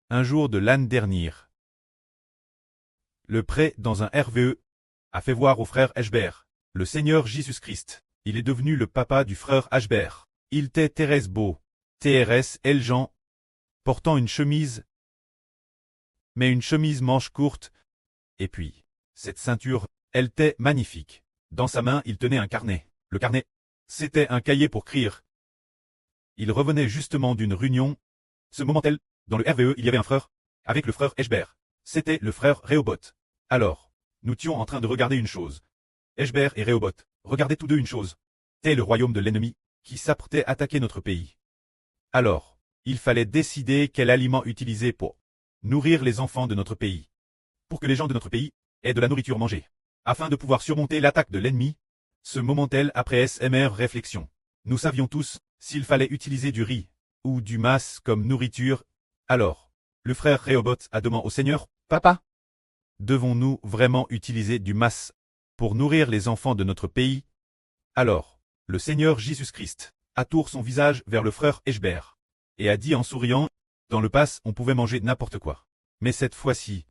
Un jour de l'année dernière. Le prêtre, dans un RVE, a fait voir au frère Ashbert le Seigneur Jésus-Christ. Il est devenu le papa du frère Ashbert. Il était Thérèse beau, TRS Jean, portant une chemise, mais une chemise manche courte, et puis, cette ceinture, elle était magnifique. Dans sa main, il tenait un carnet. Le carnet, c'était un cahier pour écrire. Il revenait justement d'une réunion. Ce moment-là, dans le RVE, il y avait un frère, avec le frère Ashbert. C'était le frère Rehoboth. Alors, nous étions en train de regarder une chose. Ashbert et Rehoboth regardaient tous deux une chose. C'était le royaume de l'ennemi, qui s'apprêtait à attaquer notre pays. Alors, il fallait décider quel aliment utiliser pour nourrir les enfants de notre pays. Pour que les gens de notre pays aient de la nourriture mangée. Afin de pouvoir surmonter l'attaque de l'ennemi, ce moment-là après SMR réflexion. Nous savions tous s'il fallait utiliser du riz ou du mas comme nourriture. Alors, le frère Rehoboth a demandé au Seigneur, « Papa, devons-nous vraiment utiliser du mas pour nourrir les enfants de notre pays ?» Alors, le Seigneur Jésus-Christ a tourné son visage vers le frère Ashbert et a dit en souriant, « Dans le pass, on pouvait manger n'importe quoi. Mais cette fois-ci,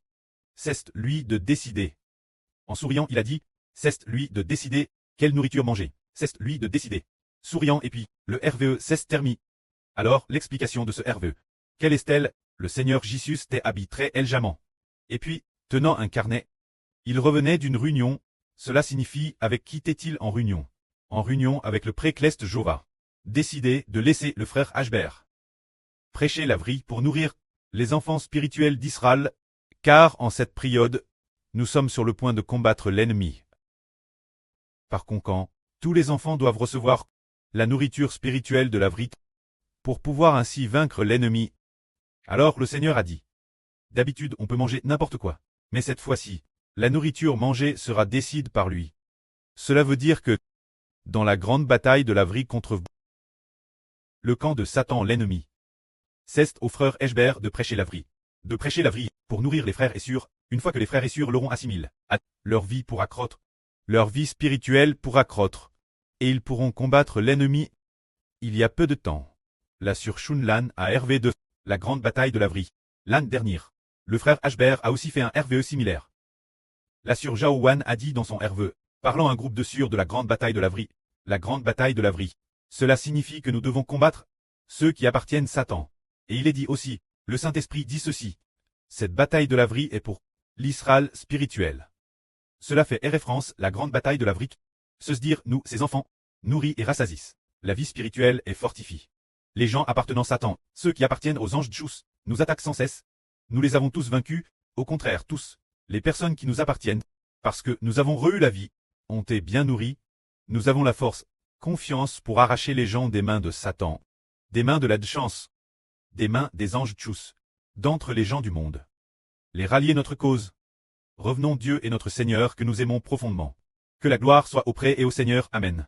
c'est lui de décider. » En souriant, il a dit, « C'est lui de décider quelle nourriture manger. C'est lui de décider. » Souriant et puis, le RVE s'est terminé. Alors, l'explication de ce RVE. Quelle est-elle? Le Seigneur Jésus t'est habité également. Et puis, tenant un carnet, il revenait d'une réunion. Cela signifie avec qui était-il en réunion? En réunion avec le pré-Cleste Jova. Décidé de laisser le frère Ashbert prêcher la vraie pour nourrir les enfants spirituels d'Israël, car en cette période, nous sommes sur le point de combattre l'ennemi. Par conséquent, tous les enfants doivent recevoir la nourriture spirituelle de la vraie pour pouvoir ainsi vaincre l'ennemi. Alors le Seigneur a dit, d'habitude on peut manger n'importe quoi, mais cette fois-ci, la nourriture mangée sera décidée par lui. Cela veut dire que, dans la grande bataille de la vraie contre le camp de Satan l'ennemi, c'est au frère Ashbert de prêcher la vraie. De prêcher la vraie pour nourrir les frères et sœurs, une fois que les frères et sœurs l'auront assimilé, leur vie pourra croître, leur vie spirituelle pourra croître, et ils pourront combattre l'ennemi. Il y a peu de temps, la sœur Shunlan a RV2, la grande bataille de la vraie. L'année dernière, le frère Ashbert a aussi fait un RVE similaire. La sœur Zhao Wan a dit dans son RVE, parlant à un groupe de sœurs de la grande bataille de la vraie, la grande bataille de la vraie. Cela signifie que nous devons combattre ceux qui appartiennent à Satan. Et il est dit aussi, le Saint-Esprit dit ceci. Cette bataille de la vraie est pour l'Israël spirituel. Cela fait référence la grande bataille de la vraie. Se dire, nous, ses enfants, nourris et rassasiés. La vie spirituelle est fortifiée. Les gens appartenant à Satan, ceux qui appartiennent aux anges Djous, nous attaquent sans cesse. Nous les avons tous vaincus, au contraire tous, les personnes qui nous appartiennent, parce que nous avons re-eu la vie, ont été bien nourris, nous avons la force, confiance pour arracher les gens des mains de Satan, des mains de la chance, des mains des anges Djous, d'entre les gens du monde. Les rallier notre cause. Revenons Dieu et notre Seigneur que nous aimons profondément. Que la gloire soit auprès et au Seigneur. Amen.